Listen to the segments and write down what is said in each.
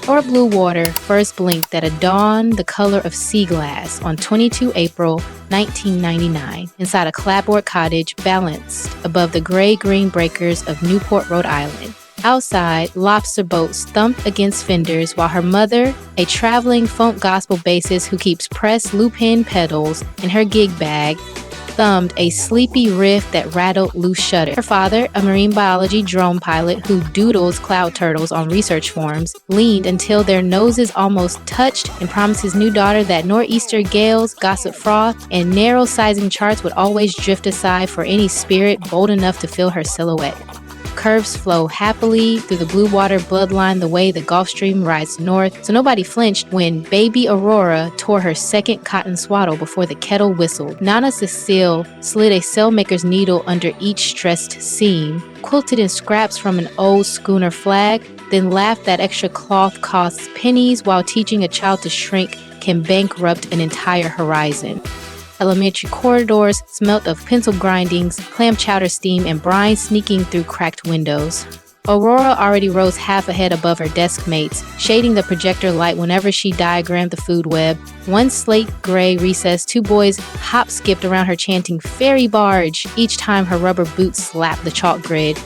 Aurora Bluewater first blinked at a dawn the color of sea glass on 22 April 1999 inside a clapboard cottage balanced above the gray-green breakers of Newport, Rhode Island. Outside, lobster boats thumped against fenders while her mother, a traveling folk gospel bassist who keeps pressed lupin pedals in her gig bag, thumbed a sleepy riff that rattled loose shutter. Her father, a marine biology drone pilot who doodles cloud turtles on research forums, leaned until their noses almost touched and promised his new daughter that nor'easter gales, gossip froth, and narrow sizing charts would always drift aside for any spirit bold enough to fill her silhouette. Curves flow happily through the blue water bloodline the way the Gulf Stream rides north, so nobody flinched when baby Aurora tore her second cotton swaddle before the kettle whistled. Nana Cecile slid a sailmaker's needle under each stressed seam, quilted in scraps from an old schooner flag, then laughed that extra cloth costs pennies while teaching a child to shrink can bankrupt an entire horizon. Elementary corridors smelt of pencil grindings, clam chowder steam, and brine sneaking through cracked windows. Aurora already rose half a head above her desk mates, shading the projector light whenever she diagrammed the food web. One slate gray recess, two boys hop-skipped around her chanting "Ferry barge" each time her rubber boots slapped the chalk grid.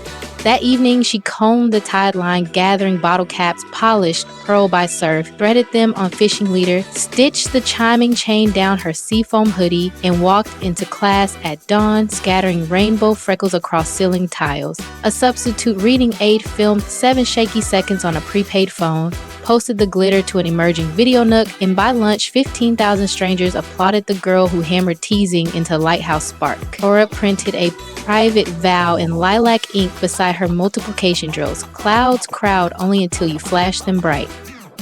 That evening, she combed the tide line, gathering bottle caps, polished pearl by surf, threaded them on fishing leader, stitched the chiming chain down her seafoam hoodie, and walked into class at dawn, scattering rainbow freckles across ceiling tiles. A substitute reading aid filmed 7 shaky seconds on a prepaid phone, posted the glitter to an emerging video nook, and by lunch, 15,000 strangers applauded the girl who hammered teasing into Lighthouse Spark. Aurora printed a private vow in lilac ink beside her multiplication drills. Clouds crowd only until you flash them bright.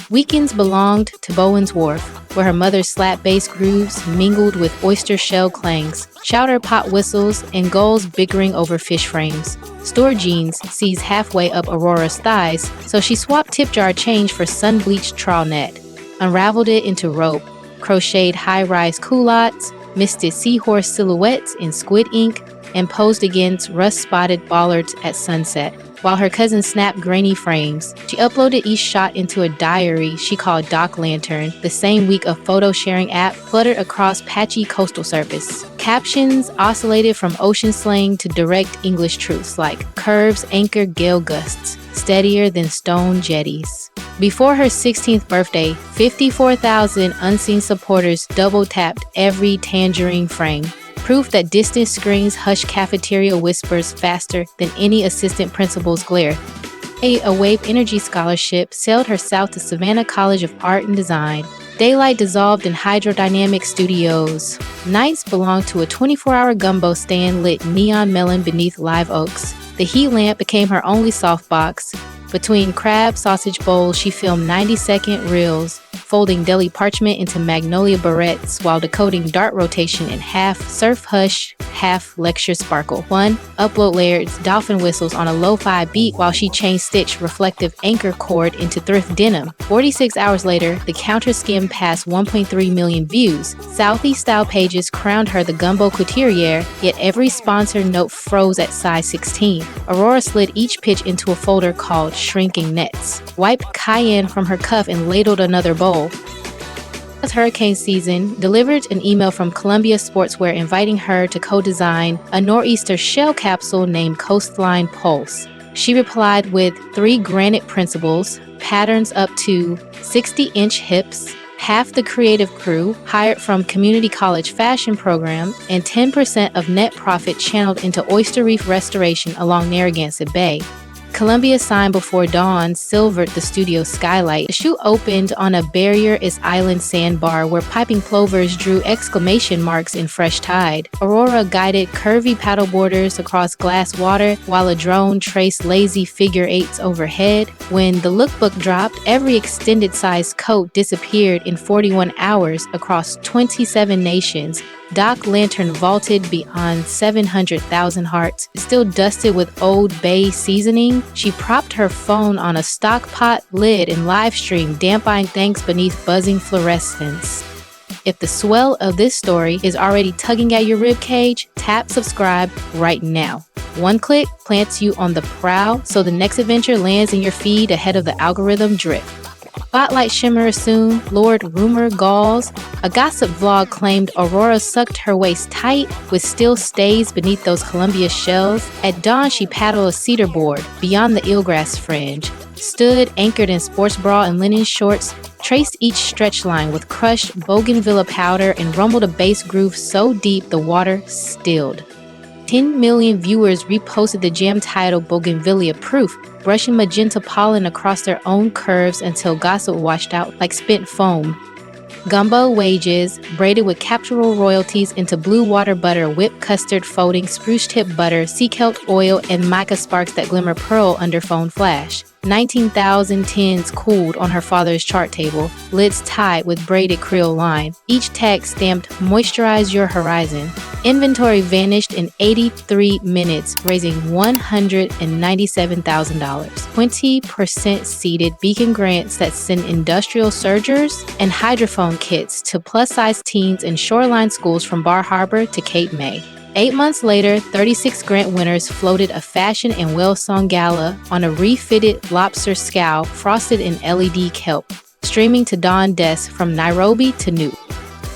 Weekends belonged to Bowen's Wharf, where her mother's slap bass grooves mingled with oyster shell clangs, chowder pot whistles, and gulls bickering over fish frames. Store jeans seized halfway up Aurora's thighs, so she swapped tip jar change for sun-bleached trawl net, unraveled it into rope, crocheted high-rise culottes, misted seahorse silhouettes in squid ink, and posed against rust-spotted bollards at sunset. While her cousin snapped grainy frames, she uploaded each shot into a diary she called Doc Lantern. The same week, a photo-sharing app fluttered across patchy coastal surface. Captions oscillated from ocean slang to direct English truths like "Curves anchor gale gusts, steadier than stone jetties." Before her 16th birthday, 54,000 unseen supporters double-tapped every tangerine frame. Proof that distant screens hush cafeteria whispers faster than any assistant principal's glare. A Wave Energy Scholarship sailed her south to Savannah College of Art and Design. Daylight dissolved in hydrodynamic studios. Nights belonged to a 24-hour gumbo stand lit neon melon beneath live oaks. The heat lamp became her only softbox. Between crab sausage bowls, she filmed 90-second reels, folding deli parchment into magnolia barrettes while decoding dart rotation in half surf hush, half lecture sparkle. One, upload layered dolphin whistles on a lo-fi beat while she chain stitched reflective anchor cord into thrift denim. 46 hours later, the counter skimmed past 1.3 million views. Southeast style pages crowned her the gumbo couturier, yet every sponsor note froze at size 16. Aurora slid each pitch into a folder called Shrinking Nets, wiped cayenne from her cuff and ladled another bowl. As hurricane season, delivered an email from Columbia Sportswear inviting her to co-design a nor'easter shell capsule named Coastline Pulse. She replied with 3 granite principles, patterns up to 60-inch hips, half the creative crew hired from community college fashion program, and 10% of net profit channeled into oyster reef restoration along Narragansett Bay. Columbia signed before dawn silvered the studio skylight. The shoot opened on a barrier-is island sandbar where piping plovers drew exclamation marks in fresh tide. Aurora guided curvy paddleboarders across glass water while a drone traced lazy figure eights overhead. When the lookbook dropped, every extended-sized coat disappeared in 41 hours across 27 nations. Doc Lantern vaulted beyond 700,000 hearts. Still dusted with Old Bay seasoning, she propped her phone on a stock pot lid and live streamed damp-eyed thanks beneath buzzing fluorescence. If the swell of this story is already tugging at your ribcage, tap subscribe right now. One click plants you on the prowl so the next adventure lands in your feed ahead of the algorithm drip. Spotlight shimmer assumed, lured rumor galls. A gossip vlog claimed Aurora sucked her waist tight with steel stays beneath those Columbia shells. At dawn, she paddled a cedar board beyond the eelgrass fringe, stood anchored in sports bra and linen shorts, traced each stretch line with crushed bougainvillea powder, and rumbled a bass groove so deep the water stilled. 10 million viewers reposted the jam titled Bougainvillea Proof, brushing magenta pollen across their own curves until gossip washed out like spent foam. Gumbo wages, braided with capsule royalties into blue water butter, whipped custard folding, spruce tip butter, sea kelp oil, and mica sparks that glimmer pearl under phone flash. 19,000 tins cooled on her father's chart table, lids tied with braided Creole line, each tag stamped "Moisturize Your Horizon." Inventory vanished in 83 minutes, raising $197,000. 20% seeded beacon grants that send industrial surgers and hydrophone kits to plus-size teens in shoreline schools from Bar Harbor to Cape May. 8 months later, 36 grant winners floated a fashion and well-sung gala on a refitted lobster scow frosted in LED kelp, streaming to dawn desks from Nairobi to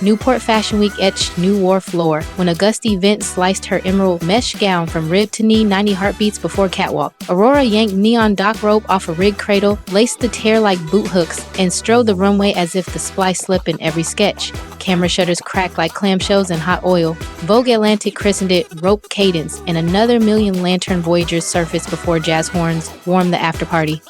Newport Fashion Week etched New Wharf floor when a gusty vent sliced her emerald mesh gown from rib to knee 90 heartbeats before catwalk. Aurora yanked neon dock rope off a rig cradle, laced the tear like boot hooks, and strode the runway as if the splice slip in every sketch. Camera shutters cracked like clamshells in hot oil. Vogue Atlantic christened it Rope Cadence, and another million lantern voyagers surfaced before jazz horns warmed the after party.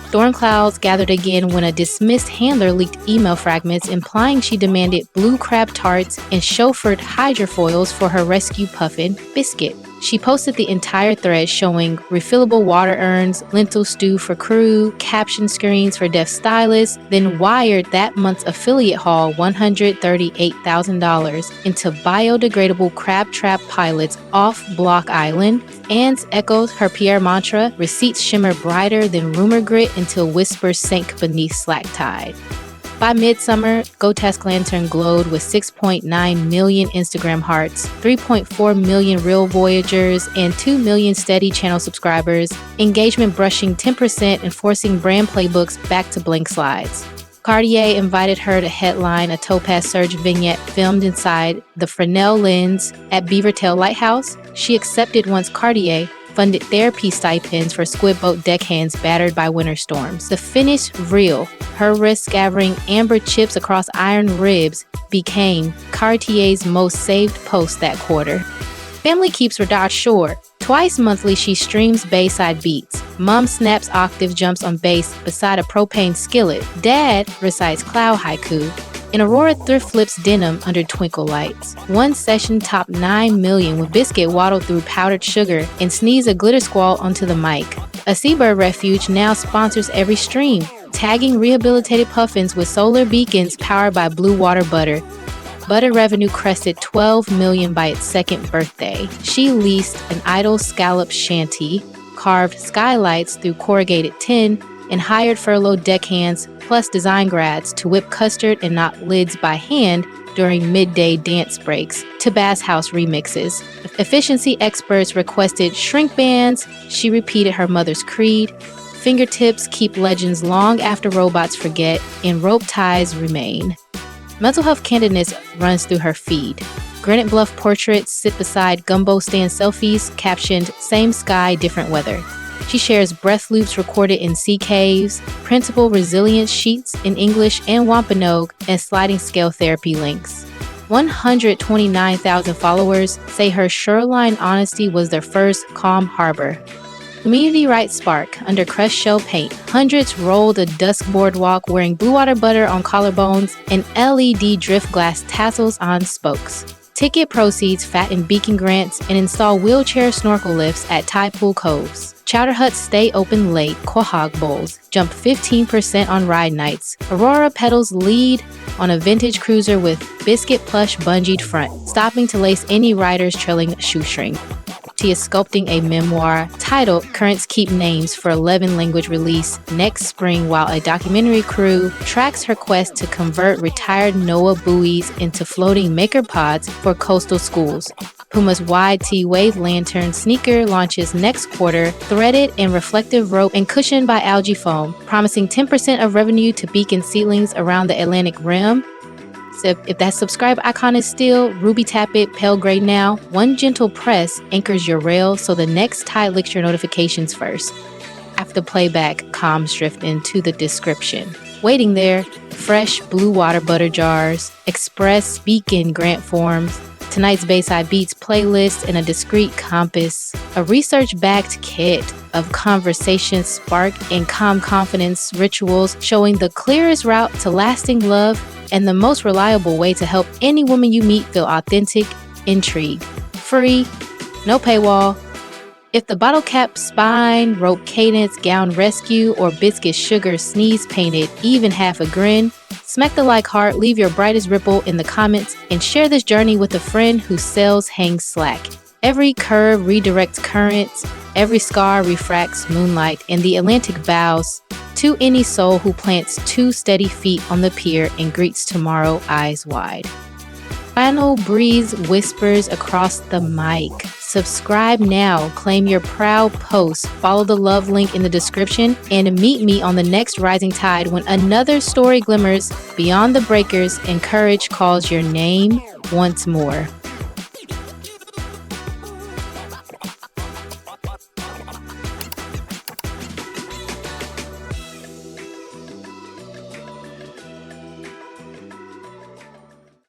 Storm clouds gathered again when a dismissed handler leaked email fragments implying she demanded blue crab tarts and chauffeured hydrofoils for her rescue puffin, Biscuit. She posted the entire thread showing refillable water urns, lentil stew for crew, caption screens for deaf stylists, then wired that month's affiliate haul $138,000 into biodegradable crab trap pilots off Block Island. Anne's echoed her PR mantra, receipts shimmer brighter than rumor grit until whispers sank beneath slack tide. By midsummer, Gotask Lantern glowed with 6.9 million Instagram hearts, 3.4 million real Voyagers, and 2 million steady channel subscribers, engagement brushing 10% and forcing brand playbooks back to blank slides. Cartier invited her to headline a Topaz Surge vignette filmed inside the Fresnel lens at Beavertail Lighthouse. She accepted once Cartier funded therapy stipends for squid boat deckhands battered by winter storms. The finish real, her wrist scattering amber chips across iron ribs, became Cartier's most saved post that quarter. Family keeps Redraw short. Twice monthly she streams Bayside beats. Mom snaps octave jumps on bass beside a propane skillet. Dad recites cloud haiku. And Aurora thrift flips denim under twinkle lights. One session topped 9 million when Biscuit waddled through powdered sugar and sneezed a glitter squall onto the mic. A Seabird Refuge now sponsors every stream, tagging rehabilitated puffins with solar beacons powered by blue water butter. Butter revenue crested 12 million by its second birthday. She leased an idle scallop shanty, carved skylights through corrugated tin, and hired furloughed deckhands plus design grads to whip custard and knot lids by hand during midday dance breaks to Bass House remixes. Efficiency experts requested shrink bands. She repeated her mother's creed. Fingertips keep legends long after robots forget, and rope ties remain. Mental health candidness runs through her feed. Granite Bluff portraits sit beside gumbo stand selfies captioned "Same sky, different weather." She shares breath loops recorded in sea caves, printable resilience sheets in English and Wampanoag, and sliding scale therapy links. 129,000 followers say her shoreline honesty was their first calm harbor. Community rights spark under crushed shell paint. Hundreds rolled a dusk boardwalk wearing blue water butter on collarbones and LED drift glass tassels on spokes. Ticket proceeds fatten beacon grants and install wheelchair snorkel lifts at Tide Pool Coves. Chowder huts stay open late. Quahog bowls jump 15% on ride nights. Aurora pedals lead on a vintage cruiser with biscuit plush bungeed front, stopping to lace any rider's trailing shoestring. She is sculpting a memoir titled Currents Keep Names for 11-language release next spring, while a documentary crew tracks her quest to convert retired NOAA buoys into floating maker pods for coastal schools. Puma's wide T-Wave Lantern sneaker launches next quarter, threaded and reflective rope and cushioned by algae foam, promising 10% of revenue to beacon ceilings around the Atlantic Rim. So if that subscribe icon is still ruby tap it, pale gray now, one gentle press anchors your rail so the next tide licks your notifications first. After playback, comms drift into the description. Waiting there, fresh blue water butter jars, express beacon grant forms, tonight's Bayside Beats playlist, and a discreet compass, a research-backed kit of conversation spark and calm confidence rituals showing the clearest route to lasting love and the most reliable way to help any woman you meet feel authentic, intrigued, free, no paywall. If the bottle cap spine, rope cadence, gown rescue, or biscuit sugar sneeze painted even half a grin, smack the like heart, leave your brightest ripple in the comments, and share this journey with a friend whose cells hang slack. Every curve redirects currents, every scar refracts moonlight, and the Atlantic bows to any soul who plants 2 steady feet on the pier and greets tomorrow eyes wide. Final breeze whispers across the mic. Subscribe now, claim your proud post, follow the love link in the description, and meet me on the next rising tide when another story glimmers beyond the breakers and courage calls your name once more.